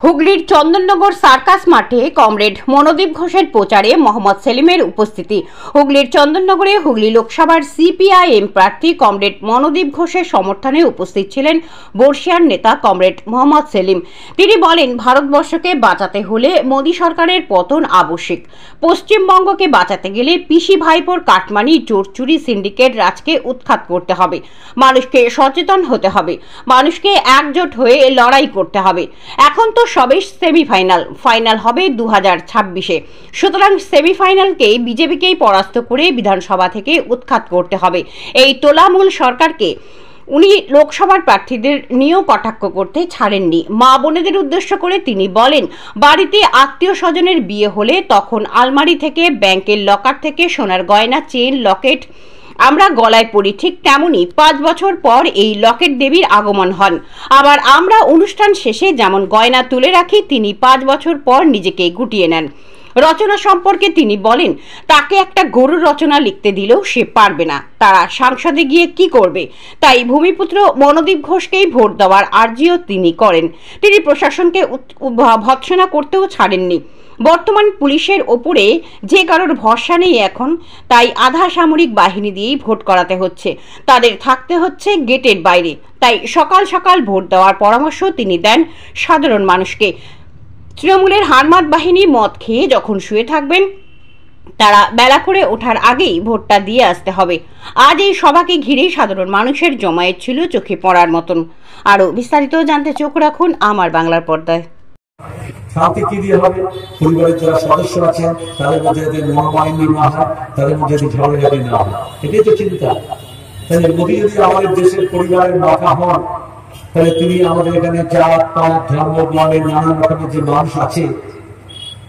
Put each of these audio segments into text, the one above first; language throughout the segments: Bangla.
হুগলির চন্দননগর সার্কাস মাঠে কমরেড মনোদীপ ঘোষের প্রচারে মোহাম্মদ সেলিমের উপস্থিতি। হুগলির চন্দননগরে হুগলি লোকসভার সিপিআইএম প্রার্থী কমরেড মনোদীপ ঘোষের সমর্থনে উপস্থিত ছিলেন বর্ষিয়ার নেতা কমরেড মোহাম্মদ সেলিম। তিনি বলেন, ভারতবর্ষকে বাঁচাতে হলে মোদী সরকারের পতন আবশ্যিক। পশ্চিমবঙ্গকে বাঁচাতে গেলে পিসি ভাইপোর কাটমানি চোরচুরি সিন্ডিকেট রাজকে উৎখাত করতে হবে। মানুষকে সচেতন হতে হবে, মানুষকে একজোট হয়ে লড়াই করতে হবে। এখন তো সবে সেমিফাইনাল, ফাইনাল হবে 2026-এ। সুতরাং সেমিফাইনালকে বিজেপিকেই পরাস্ত করে বিধানসভা থেকে উৎখাত করতে হবে। এই তোলামূল সরকারকে উনি লোকসভার প্রার্থীদের নিয়েও কটাক্ষ করতে ছাড়েননি। মা বোনেদের উদ্দেশ্য করে তিনি বলেন, বাড়িতে আত্মীয় স্বজনের বিয়ে হলে তখন আলমারি থেকে, ব্যাংকের লকার থেকে সোনার গয়না, চেন, লকেট আমরা গলায় পড়ি, ঠিক তেমনই 5 বছর পর এই লকেট দেবীর আগমন হন। আবার আমরা অনুষ্ঠান শেষে যেমন গয়না তুলে রাখি, তিনি 5 বছর পর নিজেকে গুটিয়ে নেন। রচনা সম্পর্কে তিনি বলেন, তাকে একটা গরুর রচনা লিখতে দিলেও সে পারবে না, তারা সংসদে গিয়ে কি করবে। তাই ভূমিপুত্র মনোদীপ ঘোষকেই ভোট দেওয়ার আর্জিও তিনি করেন। তিনি প্রশাসনকে ভৎসনা করতেও ছাড়েননি। বর্তমান পুলিশের ওপরে যে কারোর ভরসা নেই এখন, তাই আধা সামরিক বাহিনী দিয়েই ভোট করাতে হচ্ছে, তাদের থাকতে হচ্ছে গেটের বাইরে। তাই সকাল সকাল ভোট দেওয়ার পরামর্শ তিনি দেন সাধারণ মানুষকে। তৃণমূলের হারমাত বাহিনী মদ খেয়ে যখন শুয়ে থাকবেন, তারা বেলা করে ওঠার আগেই ভোটটা দিয়ে আসতে হবে। আজ এই সভাকে ঘিরেই সাধারণ মানুষের জমায়েত ছিল চোখে পড়ার মতন। আরো বিস্তারিত জানতে চোখ রাখুন আমার বাংলার পর্দায়। শান্তি কি দিয়ে হবে? পরিবারের যারা সদস্য আছেন তাদের মধ্যে যাতে মনোমালিন্য না হয়, তাদের মধ্যে যাতে ঝগড়াঝাটি না হয়, এটাই তো চিন্তা। তাহলে মোদী যদি আমাদের দেশের পরিবারের মাথা হন, তাহলে তিনি আমাদের এখানে জাত পাত ধর্ম বর্ণের নানান রকমের যে মানুষ আছে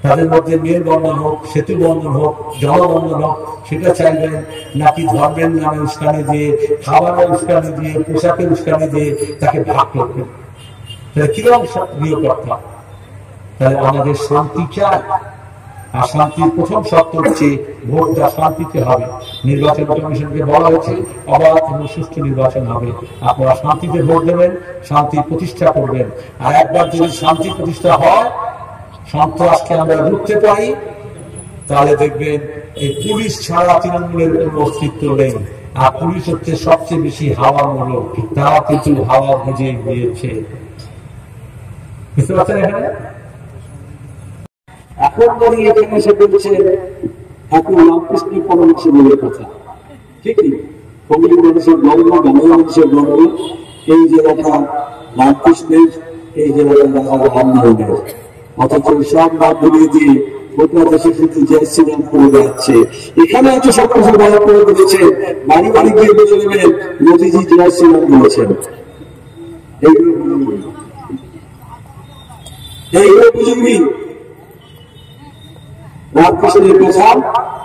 তাদের মধ্যে মেল বন্ধন হোক, সেতু বন্ধন হোক, জনবন্ধন হোক, সেটা চাইবেন নাকি ধর্মের নামে উস্কানি দিয়ে, খাবারের উস্কানি দিয়ে, পোশাকের উস্কানি দিয়ে তাকে ভাগ করবেন? তাহলে কিরকম নিয়োগ করতে হবে? তাহলে আমাদের শান্তি চাই, আর শান্তির প্রথম শর্ত হচ্ছে ভোটটা শান্তিতে হবে। নির্বাচন কমিশনকে বলা হয়েছে অবাধ এবং সুষ্ঠু নির্বাচন হবে। আপনারা শান্তিতে ভোট দেবেন, শান্তি প্রতিষ্ঠা করবেন। আর একবার যদি শান্তি প্রতিষ্ঠা হয়, সন্ত্রাসকে আমরা রুখতে পারি, তাহলে দেখবেন এই পুলিশ ছাড়া তৃণমূলের কোনো অস্তিত্ব নেই। আর পুলিশ হচ্ছে সবচেয়ে বেশি হাওয়া মূলক, তারা কিন্তু হাওয়া বুঝে গিয়েছে। বুঝতে পারছেন? এখানে এখন দাঁড়িয়ে এখানে এসে বলছে এখন রামকৃষ্ণের পরামর্শ বলে কথা। ঠিকই, কমিটি মানুষের গর্ব, বাংলা মানুষের গর্ব, এই জায়গাটা রামকৃষ্ণের, এই জায়গাটা রামনারায়ণের। অথচ সব নাম ভুলিয়ে দিয়ে গোটা দেশে কিন্তু জয় শ্রীরাম করে বেড়াচ্ছে। এখানে হচ্ছে সব কিছু বলা করে বলেছে, বাড়ি বাড়ি গিয়ে বলে দেবেন মোদীজি জয় শ্রীরাম বলেছেন। এইগুলো বুঝুননি। রামকৃষ্ণের কথা,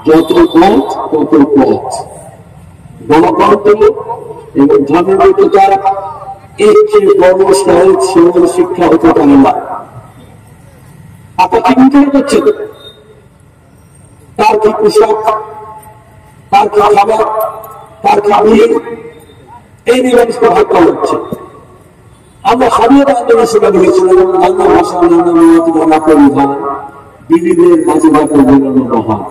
যত পথ তত পথ। গণতন্ত্র এবং ধর্মবৈধতা এর চেয়ে বড় সহজ সরল শিক্ষা হতে পারে না। আপনার কি বিচার করছেন? তার কি পোশাক, তার কি খাবার, তার কি বিয়ে, এই নিয়ে মানুষকে ভাগ করা হচ্ছে। আমরা স্বাধীনতা আন্দোলন সেটা বলেছিলাম, বাংলা ভাষা নানা মত নানা পরিধান, বিবিধের মাঝে মাঝে বেরোনো মহান।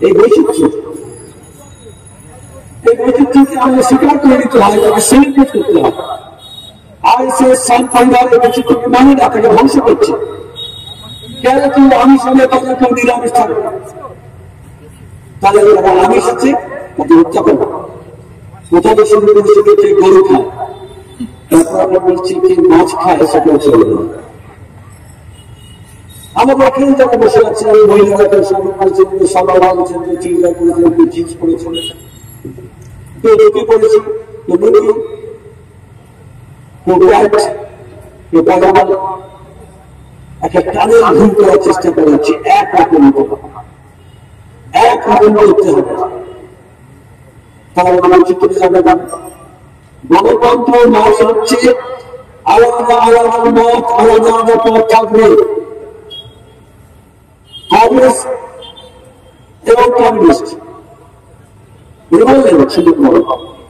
এই বৈচিত্র্যকে আমরা স্বীকার করে নিতে হয়, তাকে সেলিব্রেট করতে হয়। আরএসএস পরিবারের বৈচিত্র্যকে মানে না, তাকে ধ্বংস করছে। কেন কেউ আমিষ হলে তাদের কেউ নিরামিষ থাকে, তাহলে যারা আমিষ আছে তাকে হত্যা করবে। কোথাও শুরু করেছিল যে গরু খায়, তারপর আমরা বলছি যে মাছ খায়, সেটাও চলবে না। আমাদের এখানে যারা বসে আছে, ওই মহিলারা সম্মান করেছেন, সবাই করেছেন, চিন্তা করেছেন, জিন্স করেছেন, কেউ রুটি করেছে, কেউ রুটি, কেউ প্যান্ট, কেউ পাজামা, একটা টানের ভুল করার চেষ্টা করা হচ্ছে। একরকম করতে হবে, তাহলে বৈচিত্র্য যাবে না। গণতন্ত্র মাস হচ্ছে আলাদা আলাদা মত, আলাদা আলাদা পথ থাকবে। কংগ্রেস এবং কমিউনিস্ট বললেন সুযোগ বড়,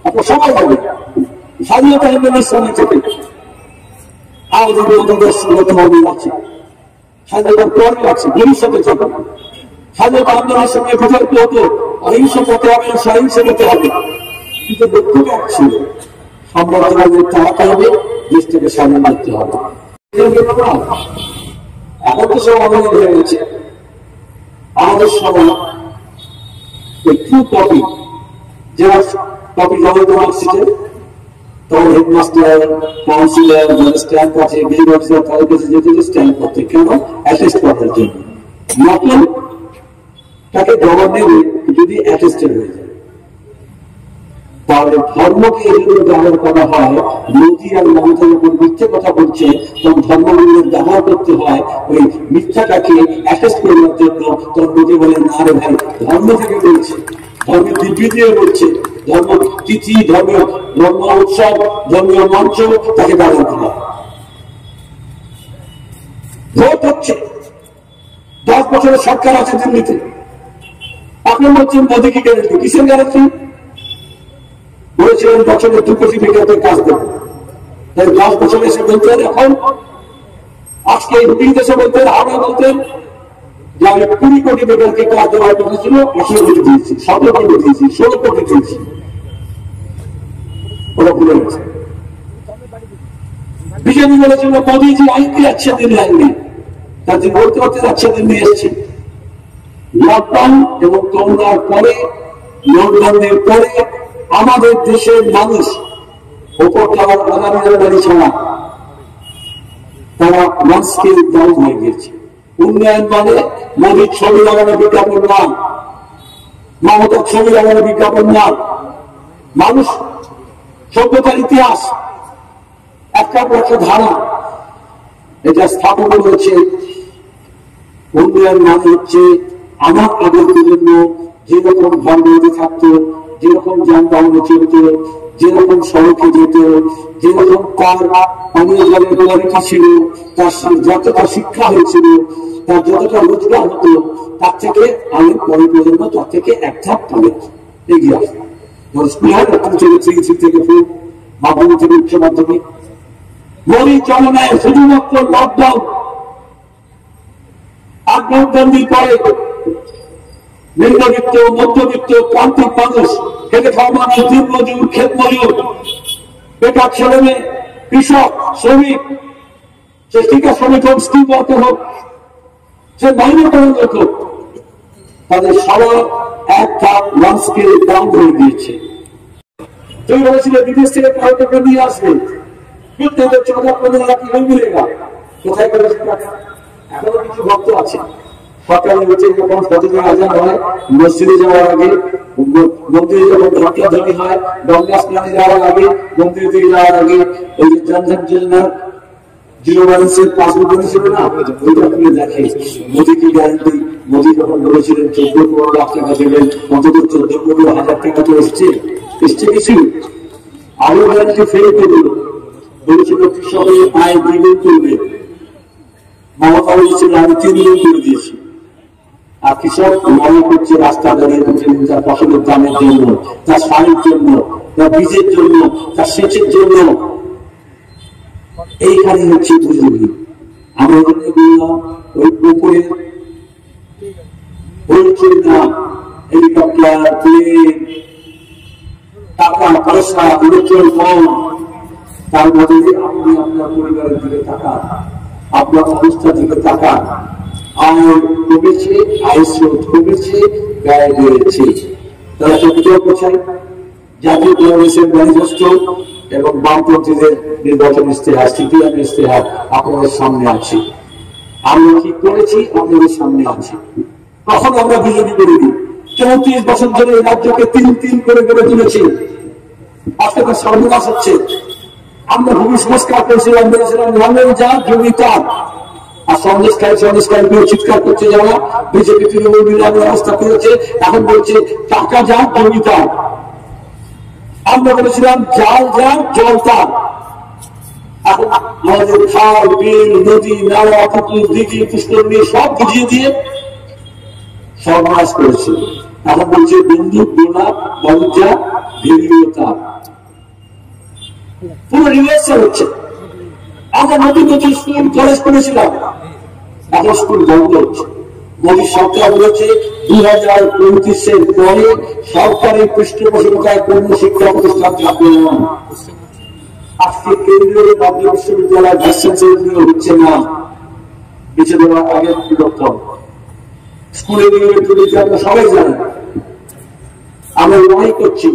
আপনার সবাই যাবে স্বাধীনতা আন্দোলনের সময় থেকে আমাদের আছে। স্বাধীনতার পরে আছে, ভবিষ্যতে যাবে। স্বাধীনতা আন্দোলনের সময় বিতর্ক হতো, অহিংস পথে হবে, সহিংস পথে হবে, কিন্তু লক্ষ্য এক ছিল, সাম্রাজ্যবাদের তাড়াতে হবে, দেশটাকে স্বাধীন করতে হবে। এখন তো সব আমাদের হয়ে গেছে। আমাদের সময় একটু কপি, যারা কপি জমা দেওয়া মার্কশিটে, তখন হেডমাস্টার, কাউন্সিলর, যারা স্ট্যাম্প আছে, গেট অফিসার, তাদের কাছে যেতে স্ট্যাম্প করতে, কেন? অ্যাটেস্ট করার জন্য। নকল তাকে জমা দেবে যদি অ্যাটেস্টেড হয়ে যায়। তাহলে ধর্মকে এগুলো ব্যবহার করা হয়, মোদী আর মমতা যখন মিথ্যে কথা বলছে, তখন ধর্মগুলো ব্যবহার করতে হয় ওই মিথ্যাটাকে অ্যাটেস্ট করার জন্য। তখন মোদী বলে, না রে ভাই, ধর্ম থেকে বলছে, ধর্মের দিব্যি দিয়ে বলছে, ধর্ম তিথি, ধর্ম উৎসব, ধর্মীয় মঞ্চ, তাকে ব্যবহার করা হয়। ভোট হচ্ছে, 10 বছরের সরকার আছে দিল্লিতে, আপনি বলছেন মোদী কি গ্যারেন্টি? কিসের গ্যারেন্টি? বলেছিলেন বছরে 2 কোটি বেকারদের কাজ দেবো, 10 বছর এসে বলতেন, এখন আজকে এই বিদেশে বলতেন, আমরা বলতেন যে আমি 20 কোটি বেকারকে কাজ দেওয়ার কথা ছিল, 18 কোটি দিয়েছি, 17 কোটি দিয়েছি, 16 কোটি দিয়েছি। ওরা ভুলে গেছে। বিজেপি বলেছিল মোদীজি আইনকে अच्छे दिन आएंगे, তার দিন বলতে বলতে अच्छे दिन নিয়ে এসছে। লকডাউন এবং করোনার পরে, লকডাউনের পরে আমাদের দেশের মানুষ ওপর যাওয়ার আগামী ছাড়া তারা ওয়ান স্কেল ডাউন হয়ে গেছে। উন্নয়ন মানে মোদীর ছবি লাগানো বিজ্ঞাপন না, মমতার ছবি লাগানো বিজ্ঞাপন না। মানুষ সভ্যতার ইতিহাস একটার পর একটা ধারা এটা স্থাপন করেছে। উন্নয়ন মানে হচ্ছে আমার আগের প্রজন্ম যেরকম ধর্মে থাকতো, যেরকম যানবাহনে চলত, যেরকম সড়কে যেত, যেরকম তার পানীয় জলের কোয়ালিটি ছিল, তার যতটা শিক্ষা হয়েছিল, তার যতটা রোজগার হতো, তার থেকে আগের পরের প্রজন্ম তার থেকে এক ধাপ পরে এগিয়ে আসে। মাধ্যমিক থেকে উচ্চ মাধ্যমিক মোদী চলনায় শুধুমাত্র লকডাউন আর নোটবন্দির পরে নিম্নবিত্ত, মধ্যবিত্ত, প্রান্তিক মানুষ, খেটে খাওয়া মানুষ, দিন মজুর, ক্ষেত মজুর, বেকার ছেলে মেয়ে, কৃষক, শ্রমিক, সে ঠিকা শ্রমিক হোক, স্ত্রী ওয়ার্কার হোক, সে মাইনে করেন লোক হোক, তাদের সবার এক ধাপ ওয়ান স্কেল ডাউন হয়ে গিয়েছে। তুমি বলেছিলে বিদেশ থেকে পর্যটকরা নিয়ে আসবে, কিন্তু 14-15 লাখ লোক মিলেগা, কোথায় করেছে টাকা? এখনো কিছু ভক্ত আছে সকালে উঠে যখন ফজরের আজান হয়, মসজিদে যাওয়ার আগে, মন্দিরে যখন ঘণ্টাধ্বনি হয়, গঙ্গা স্নানে যাওয়ার আগে, মন্দিরে থেকে যাওয়ার আগে, ওই যে জনধন যোজনার জিরো ব্যালেন্সের পাসবুক বলেছিল না, ওইটা খুলে দেখে মোদী কি গ্যারান্টি। মোদী যখন বলেছিলেন 14-15 লাখ টাকা দেবেন, অন্তত 14-15 হাজার টাকা তো এসছে কিছু। আরো গ্যারান্টি ফেল করল, বলেছিল কৃষকের আয় দ্বিগুণ করবে। মমতা বলেছিল আমি 3 গুণ করে দিয়েছি। আর কৃষক মনে করছে রাস্তা দাঁড়িয়ে তার ফসলের দামের জন্য, তার সারের জন্য, তার বীজের জন্য, তার সেচের জন্য। এইখানে হচ্ছে বুঝলি আমরা বললাম ওই উপরে বলছে না হেলিকপ্টার, প্লেন, টাকা পয়সা, ইলেকট্রন ফোন, তার মধ্যে আপনি আপনার পরিবারের দিকে তাকান, আপনার অবস্থার দিকে তাকান। আয় কমেছে, আয় স্রোত কমেছে, ব্যয় বেড়েছে। তারা সত্যিও কোথায়? জাতীয় কংগ্রেসের ম্যানিফেস্টো এবং বামপন্থীদের নির্বাচন ইস্তেহার, সিপিএম ইস্তেহার আপনাদের সামনে আছে। আমরা কি করেছি আপনাদের সামনে আছে। তখন আমরা বিজেপি করিনি। 34 বছর ধরে এই রাজ্যকে 3 করে গড়ে তুলেছি। আজকে তার সর্বনাশ হচ্ছে। আমরা ভূমি সংস্কার করেছিলাম, বলেছিলাম নামের যা জমি তার। আর সন্দেশকারী করে চিৎকার করছে যারা বিজেপি তৃণমূল মিলার ব্যবস্থা করেছে, এখন বলছে টাকা যা জমি তার। আমরা বলেছিলাম জাল যা জল তার। এখন আমাদের খাল, বিল, নদী, নালা, পুকুর, দিঘি, পুষ্করণী সব বুঝিয়ে দিয়ে সর্বনাশ করেছে। এখন বলছে বন্দুক, গোলা, বলজা, ভিডিও তার। পুরো রিভার্সাল হচ্ছে। আমরা নতুন স্কুল, কলেজ করেছিলাম, স্কুল বন্ধ হচ্ছে। মোদী সরকার বলেছে 2035-এর পরে সরকারি পৃষ্ঠপোষকতায় কোন শিক্ষা প্রতিষ্ঠান থাকবে না। আজকে কেন্দ্রীয় মাধ্যমিক বিশ্ববিদ্যালয় ভার্সিটি হচ্ছে না, বেঁচে দেওয়ার আগে কি করতে হবে? স্কুলে আমরা সবাই জানি, আমরা লড়াই করছি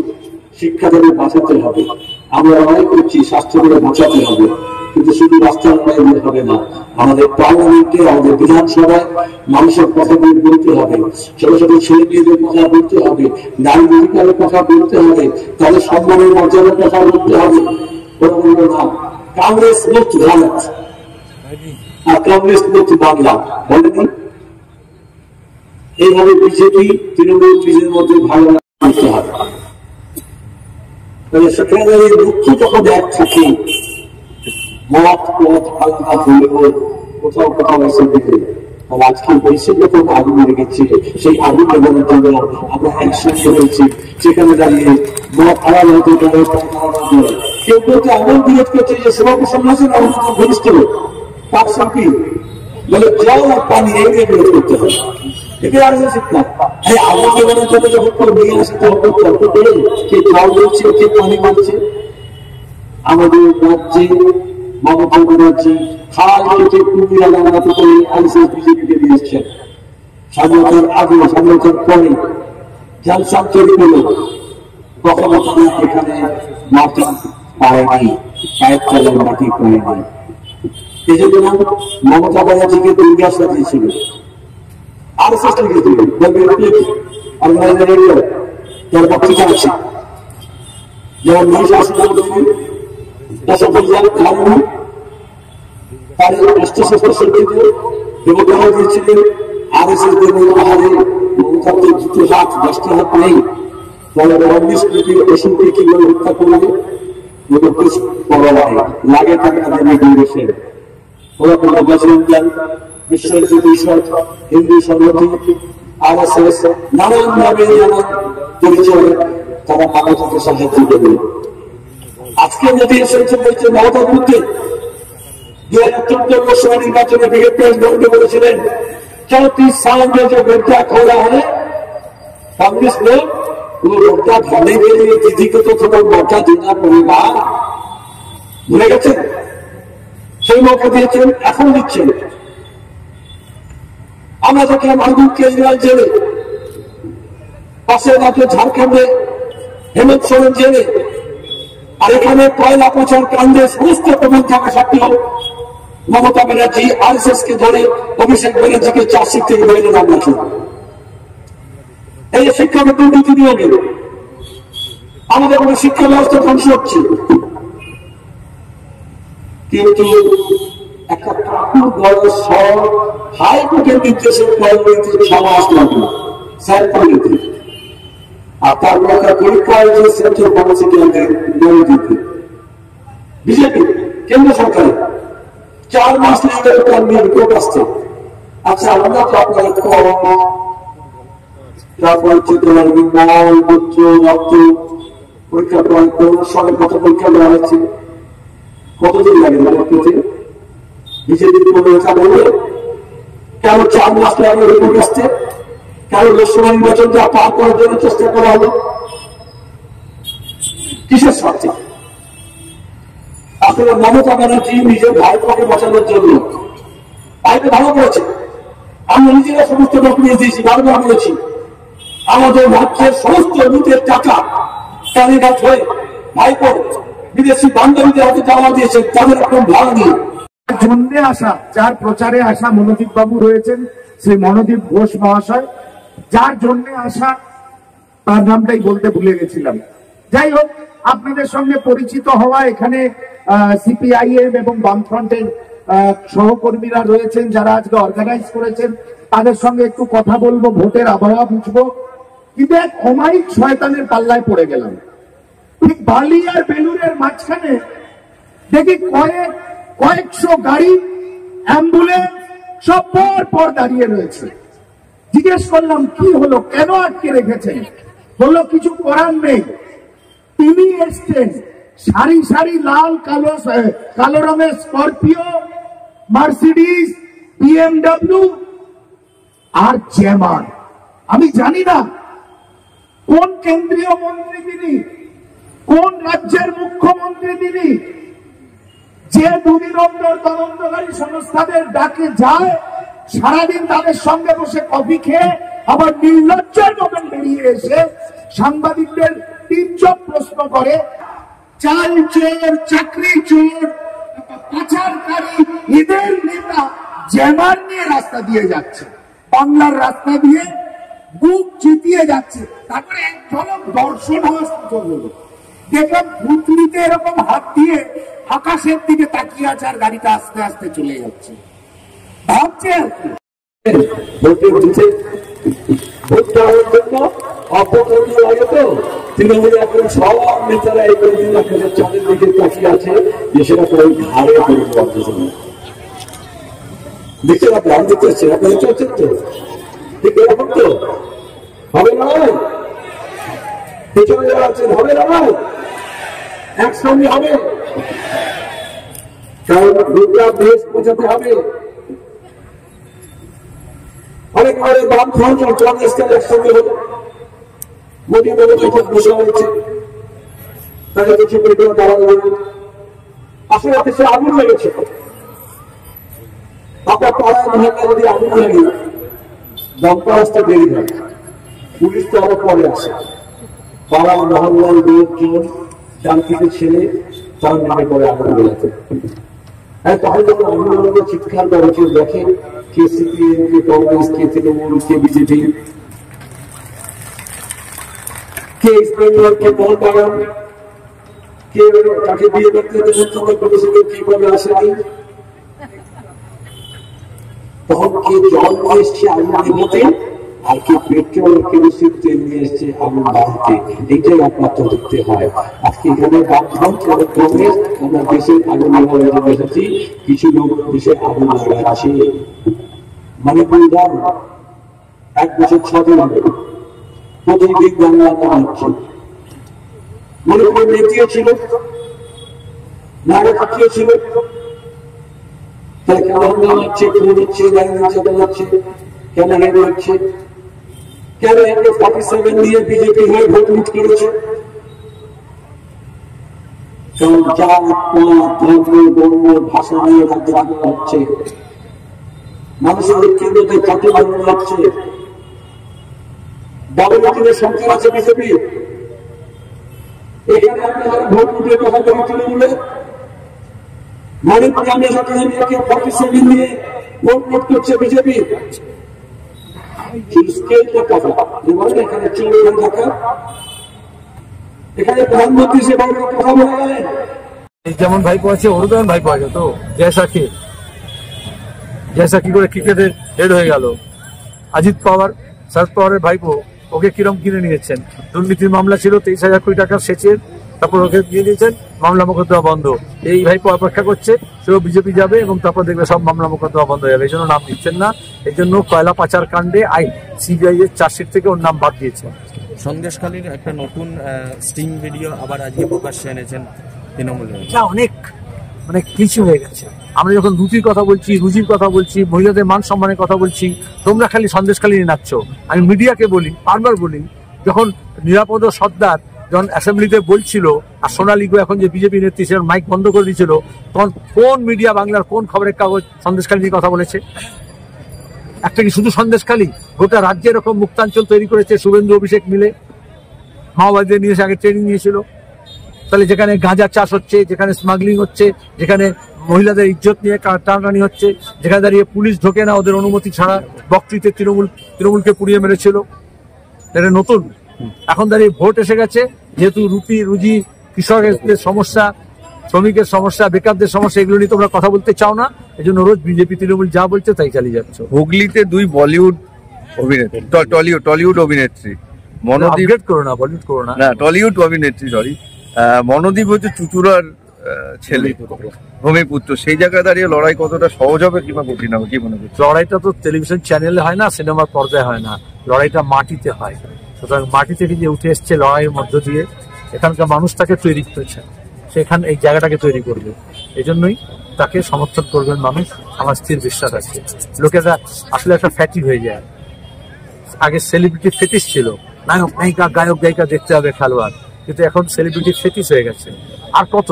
শিক্ষা থেকে বাঁচাতে হবে, আমরা লড়াই করছি স্বাস্থ্য থেকে বাঁচাতে হবে, কিন্তু শুধু রাস্তার লড়াই হবে না, আমাদের পার্লামেন্টে, আমাদের বিধানসভায় মানুষের কথা বলতে হবে, ছোট ছোট ছেলে মেয়েদের কথা বলতে হবে, নারী অধিকারের কথা বলতে হবে, তাদের সম্মানের মর্যাদার কথা বলতে হবে। কংগ্রেস মুক্ত ভারত আর কংগ্রেস মুক্ত বাংলা বলেনি? এইভাবে বিজেপি তৃণমূল বীজের মধ্যে ভালো করতে হবে। সেখানে মুখ্য যখন এক থাকে, মত পথ আলাদা হলেও কোথাও কোথাও এসে দিকে আজকে দেশে যখন আগুন লেগেছে, সেই আগুন লাগানোর জন্য আমরা একসঙ্গে হয়েছি। সেখানে দাঁড়িয়ে মত আলাদা হতে পারে, কেউ কেউ তো এমন বিরোধ করছে যে সভাপতি সমাজের আমাদের ঘনিষ্ঠ পাক সাপি বলে জল আর পানি এই নিয়ে বিরোধ করতে হবে। এটা আর শিক্ষা এই আগুন লাগানোর জন্য যখন নিয়ে আসতে হবে তর্ক করে কে জল দিচ্ছে কে পানি মারছে। আমাদের রাজ্যে মমতা ব্যানার্জি খাল কেটে কুমিরা বাংলাতে করে আইসিএস বিজেপিকে দিয়ে এসছেন। স্বাধীনতার আগে স্বাধীনতার পরে জালসাম তৈরি করলো, কখনো এখানে মাটি পায়নি, পায়ের তলের মাটি পায়নি। এই জন্য মমতা ব্যানার্জিকে দুর্গা সাজিয়েছিল, আর চেষ্টা করেছিল তার পত্রিকা আছে, যেমন মানুষ আসলে দিয়েছিলেন RSS আহারে মমতার তো 2 হাত 10টা হাত নেই, ফলে 19 কোটি পশুকে কিভাবে হত্যা করবে লাগে থাকে তাদের ওরা কোনো বজরং বিশ্ব পরিষদ, হিন্দু সংগঠন, RSS নানান ভাবে নানান পরিচয় তারা মানবতাকে সাহায্য করবে। আজকে যদি এসেছে বলছে মমতার বিরুদ্ধে 2014 লোকসভা নির্বাচনে ব্রিগেড প্রেসিডেন্ট বলেছিলেন 34 साल में जो गड्ढा खोला है कांग्रेस ने, वो गड्ढा भरने के लिए दीदी को तो थोड़ा मौका देना पड़ेगा। ভুলে গেছেন? সেই মৌকা দিয়েছেন, এখন দিচ্ছেন। আমরা দেখলাম অরবিন্দ কেজরিওয়াল জেলে, পাশের রাজ্য ঝাড়খণ্ডে হেমন্ত সোরেন জেলে, আর এখানে কয়লা পচার কাণ্ডে সমস্ত প্রমাণ থাকা সত্ত্বেও মমতা ব্যানার্জি RSS কে ধরে অভিষেক ব্যানার্জিকে চার্জশিট থেকে বেরিয়ে নাম রাখেন। এই শিক্ষাকে দুর্নীতি নিয়মে আমাদের কোনো শিক্ষা ব্যবস্থা ধ্বংস হচ্ছে। কিন্তু একটা ঠাকুর বড় শহর হাইকোর্টের নির্দেশে পরবর্তী 6 মাস লাগবে স্যার দিতে, আর তারপর একটা পরীক্ষা হয়েছে সেন্ট্রাল ফার্মাসিউটিক্যাল দিতে বিজেপি কেন্দ্র সরকারের 4 মাস লেগে তার রিপোর্ট আসছে। আচ্ছা আমরা তো আপনার তারপর হচ্ছে তোমার বিমল উচ্চ রক্ত পরীক্ষা করোনার সময় কত পরীক্ষা দেওয়া হচ্ছে, কতদিন লাগে রক্ততে? বিজেপির কোনো নেতা বলবে কেন 4 মাস লাগে রিপোর্ট আসছে? কেন লোকসভা নির্বাচনটা পার করার জন্য চেষ্টা করা হলো? কিসের স্বার্থে? আসলে মমতা ব্যানার্জি নিজের ভাইপোকে বাঁচানোর জন্য ভাইকে ভালো করেছে। আমরা নিজেরা সমস্ত ডকুমেন্ট দিয়েছি, বারবার বলেছি আমাদের রাজ্যের সমস্ত লুটের টাকা কালীঘাট হয়ে ভাইপো বিদেশি বান্ধবীদের হাতে চাওয়া দিয়েছেন, তাদের এখন ভাড়া নিয়ে জন্য আসা, যার প্রচারে আসা মনোদীপ বাবু রয়েছেন, শ্রী মনোদীপ ঘোষ মহাশয়, যার জন্য আসা তার নামটাই বলতে ভুলে গেছিলাম। যাই হোক, আপনাদের সঙ্গে পরিচিত হওয়া, এখানে CPIM এবং বামফ্রন্টের সহকর্মীরা রয়েছেন যারা আজকে অর্গানাইজ করেছেন, তাদের সঙ্গে একটু কথা বলবো, ভোটের আবহাওয়া বুঝবো। কিন্তু এক অমায়িক শয়তানের পাল্লায় পড়ে গেলাম। ঠিক বালি আর বেলুরের মাঝখানে দেখি কয়েকশো গাড়ি, অ্যাম্বুলেন্স সব পর দাঁড়িয়ে রয়েছে। জিজ্ঞেস করলাম কি হলো, কেন আটকে রেখেছেন? বললো কিছু করার নেই। তিনি এসছেন সারি সারি লাল কালো রঙের স্করপিও, মার্সিডিজ, BMW আর জ্যামার। আমি জানি না কোন কেন্দ্রীয় মন্ত্রী তিনি, কোন রাজ্যের মুখ্যমন্ত্রী তিনি, যে দুদিন অন্তর তদন্তকারী সংস্থাদের ডাকে যায়, সারাদিন তাদের সঙ্গে বসে কফি খেয়ে আবার নির্লজ্জের মতন বেরিয়ে এসে সাংবাদিকদের তীর্যক প্রশ্ন করে। চাল চোর, চাকরি চোর, পাচারকারী, এদের নেতা জ্যামার নিয়ে রাস্তা দিয়ে যাচ্ছে, বাংলার রাস্তা দিয়ে বুক জিতিয়ে যাচ্ছে। তারপরে এক ঝলক দর্শন হওয়া সুযোগ হলো, দেখলাম ভুতনিতে এরকম হাত দিয়ে আকাশের দিকে তাকিয়ে আছে আর গাড়িটা আস্তে আস্তে চলে যাচ্ছে। ভাবছে আর কি ভোটটা হওয়ার জন্য অপকর্ম লাগে তো তৃণমূলে এখন সব নেতারা এই কয়েকদিন আপনাদের চাঁদের দিকে তাকিয়ে আছে যে সেটা ওই ঘাড়ে করে পারতেছে না। দেখছেন আপনি, আমি দেখতে পাচ্ছেন আপনারা চলছেন তো ঠিক এরকম তো হবে না, পেছনে যারা আছেন হবে না, একসঙ্গে হবে, কারণ দুটা দেশ বোঝাতে হবে। অনেক অনেক বামফ্রন্ট আর কংগ্রেস একসঙ্গে হলো, মোদী যখন বসে হয়েছে তাদের কিছু পেটেও দাঁড়ানো হলো। আসলে দেশে আগুন লেগেছে, আপনার পাড়ায় মহল্লা যদি আগুন লাগে দমকল আসতে দেরি হয়, পুলিশ তো আরো পরে আসে। পাড়া মহল্লার লোকজন শান্তিতে ছেলে তার নেমে পড়ে আগুন লেগেছে। তখন যখন আগুন চিৎকার করে কেউ দেখে কে সিপিএম, কে কংগ্রেস, কে তৃণমূল, কে বিজেপি, কে ইস্ট বেঙ্গল, কে মোহনবাগান, কে তাকে বিয়ে করতে নিমন্ত্রণ করেছিল, কি করে আসেনি, তখন কে জল নিয়ে এসছে আগুন নিভাতে আর কে পেট্রোল কেরোসিন তেল নিয়ে এসছে আগুন বাড়াতে। এইটাই আপনার তো দেখতে হয়। আজকে এখানে বামফ্রন্ট এবং কংগ্রেস আমরা দেশের আগুন নিভাবে এসেছি, কিছু লোক দেশে আগুন লাগাচ্ছে। মণিপুর গান 1 বছর 6 দিন প্রতিদিন গান লাগানো হচ্ছে। মণিপুর নেতিও ছিল, নাগরিকও ছিল, তাই কেন হামলা হচ্ছে, খুন হচ্ছে, গাড়ি নির্যাতন হচ্ছে, কেন হেরে হচ্ছে, কেন AK-47 নিয়ে বিজেপি হয়ে ভোট লুট করেছে? কারণ জাত, পাত, ধর্ম, বর্ণ, ভাষা নিয়ে রাজ্য আন্দোলন হচ্ছে, মানুষের কেন্দ্রতে কাটে আন্দোলন হচ্ছে। বাবুলাটিনের সংখ্যা আছে বিজেপি, এখানে আপনারা ভোট লুটের কথা বলি তৃণমূলে। মণিপুরে আমরা সেখানে AK-47 নিয়ে ভোট লুট করছে বিজেপি। এখানে প্রধানমন্ত্রী সে কথা বলে গেলেন, যেমন ভাইপো আছে ওরও তেমন ভাইপো আছে তো, জয়সা কি করে ক্রিকেটের হেড হয়ে গেল। অজিত পাওয়ার, শরদ পাওয়ারের ভাইপো, ওকে কিরম কিনে নিয়েছেন। দুর্নীতির মামলা ছিল 23,000 কোটি টাকার সেচের, তারপর ওকে দিয়ে দিয়েছেন, মামলা মোকদ্দমা বন্ধ। এই ভাইপো অপেক্ষা করছে সেও বিজেপি যাবে এবং তারপর দেখবে সব মামলা মোকদ্দমা বন্ধ হয়ে যাবে। এই জন্য নাম দিচ্ছেন না, এই জন্য কয়লা পাচার কাণ্ডে সিবিআই এর চার্জশিট থেকে ওর নাম বাদ দিয়েছে। সন্দেশখালীর একটা নতুন স্টিং ভিডিও আবার আজকে প্রকাশ্যে এনেছেন তৃণমূলের। এটা অনেক মানে কিছু হয়ে গেছে। আমরা যখন রুটির কথা বলছি, রুজির কথা বলছি, মহিলাদের মান সম্মানের কথা বলছি, তোমরা খালি সন্দেশখালী নিয়ে নাচছ। আমি মিডিয়াকে বলি, বারবার বলি, যখন নিরাপদ সর্দার যখন অ্যাসেম্বলিতে বলছিল আর সোনালী এখন যে বিজেপি নেত্রী সে মাইক বন্ধ করে দিয়েছিল, তখন কোন মিডিয়া বাংলার কোন খবরের কাগজ সন্দেশখালী নিয়ে কথা বলেছে? একটা কি শুধু সন্দেশখালী, গোটা রাজ্যে এরকম মুক্তাঞ্চল তৈরি করেছে শুভেন্দু অভিষেক মিলে, মাওবাদীদের নিয়ে এসে আগে ট্রেনিং নিয়েছিল। তাহলে যেখানে গাঁজা চাষ হচ্ছে, যেখানে স্মাগলিং হচ্ছে, যেখানে মহিলাদের ইজ্জত নিয়ে টানাটানি হচ্ছে, যেখানে দাঁড়িয়ে পুলিশ ঢোকে না ওদের অনুমতি ছাড়া, বকট্রিতে তৃণমূলকে পুড়িয়ে মেরেছিল, এটা নতুন। এখন দাঁড়িয়ে ভোট এসে গেছে, যেহেতু রুজি, কৃষকদের সমস্যা, শ্রমিকের সমস্যা, বেকারদের সমস্যা, এগুলো নিয়ে তোমরা কথা বলতে চাও না, এই জন্য রোজ বিজেপি তৃণমূল যা বলছে তাই চালিয়ে যাচ্ছ। হুগলিতে 2 বলিউড অভিনেত্রী, টলিউড অভিনেত্রী, মনোদীপ করো না, বলিউড করো না, টলিউড অভিনেত্রী সরি, মনোদীপ হচ্ছে চুচুড়ার ছেলে, ভূমিপুত্র। সেই জায়গায় দাঁড়িয়ে লড়াই কতটা সহজ হবে কিংবা কঠিন হবে, কি মনে করছো? লড়াইটা তো টেলিভিশন চ্যানেলে হয় না, সিনেমার পর্দায় হয় না, লড়াইটা মাটিতে হয়। সুতরাং মাটি থেকে যে উঠে এসছে লড়াইয়ের মধ্য দিয়ে এখানকার মানুষ তাকে তৈরি করেছে, সেখানে এই জায়গাটাকে তৈরি করবে। এই জন্যই তাকে সমর্থন করবেন মানুষ, আমার স্থির বিশ্বাস আছে। লোকেরা আসলে একটা ফ্যাটি হয়ে যায়। আগে সেলিব্রিটি ফেটিস ছিল, নায়ক নায়িকা গায়ক গায়িকা দেখতে হবে খেলোয়াড়, কিন্তু এখন সেলিব্রিটি ফেটিস হয়ে গেছে। আর কত,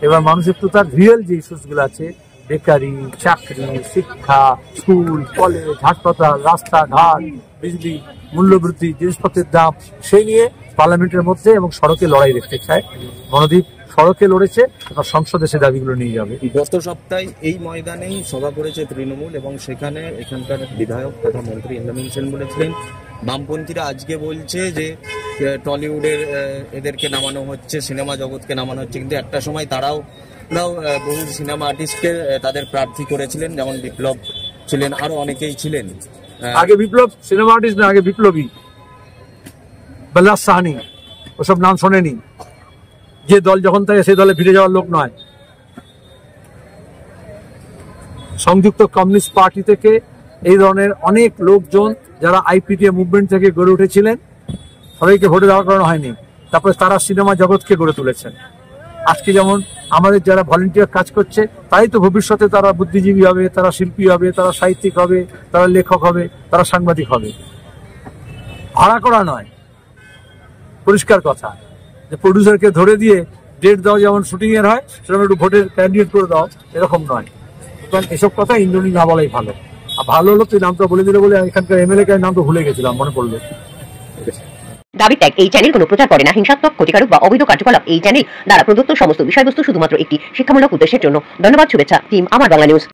এবার মানুষ একটু তার রিয়েল যে ইস্যুস গুলো আছে, বেকারি, চাকরি, শিক্ষা, স্কুল, কলেজ, হাসপাতাল, রাস্তাঘাট, বিজলি, মূল্যবৃদ্ধি, জিনিসপত্রের দাম, সেই নিয়ে পার্লামেন্টের মধ্যে এবং সড়কে লড়াই দেখতে চায়। মনোদীপ সড়কে লড়েছে, আর সংসদে সে দাবিগুলো নিয়ে যাবে। গত সপ্তাহে এই ময়দানেই সভা করেছে তৃণমূল, এবং সেখানে এখানকার বিধায়ক তথা মন্ত্রী ইন্দ্রনীল সেন বলেছিলেন বামপন্থীরা আজকে বলছে যে টলিউডের এদেরকে নামানো হচ্ছে, সিনেমা জগৎকে নামানো হচ্ছে, কিন্তু একটা সময় তারাও বহু সিনেমা আর্টিস্টকে তাদের প্রার্থী করেছিলেন, যেমন বিপ্লব ছিলেন, আরো অনেকেই ছিলেন। আগে বিপ্লব সিনেমা আর্টিস্ট না, আগে বিপ্লবী, বেলাস সাহানি, ওসব নাম শোনেনি। যে দল যখন থাকে সেই দলে ফিরে যাওয়ার লোক নয়। সংযুক্ত কমিউনিস্ট পার্টি থেকে এই ধরনের অনেক লোকজন যারা আইপিটিএ মুভমেন্ট থেকে গড়ে উঠেছিলেন, সবাইকে ভোটে দাঁড় করানো হয়নি। তারপরে তারা সিনেমা জগৎকে গড়ে তুলেছেন। আজকে যেমন আমাদের যারা ভলেন্টিয়ার কাজ করছে, তাই তো ভবিষ্যতে তারা বুদ্ধিজীবী হবে, তারা শিল্পী হবে, তারা সাহিত্যিক হবে, তারা লেখক হবে, তারা সাংবাদিক হবে। ভাড়া করা নয়, পরিষ্কার কথা। যে প্রডিউসারকে ধরে দিয়ে ডেট দাও, যেমন শুটিং এর হয় সেরকম একটু ভোটের ক্যান্ডিডেট করে দাও, এরকম নয়। সুতরাং এসব কথা ইন্দ্রনীল না বলাই ভালো। আর ভালো হলো তুই নামটা বলে দিলে বলে এখানকার এমএলএ কে নাম তো ভুলে গেছিলাম, মনে পড়লো। দাবি ত্যাগ এই চ্যানেল কোনো প্রচার করে না হিংসাত্মক, ক্ষতিকারক বা অবৈধ কার্যকলাপ। এই চ্যানেল দ্বারা প্রদত্ত সমস্ত বিষয়বস্তু শুধুমাত্র একটি শিক্ষামূলক উদ্দেশ্যের জন্য। ধন্যবাদ, শুভেচ্ছা। টিম আমার বাংলা নিউজ।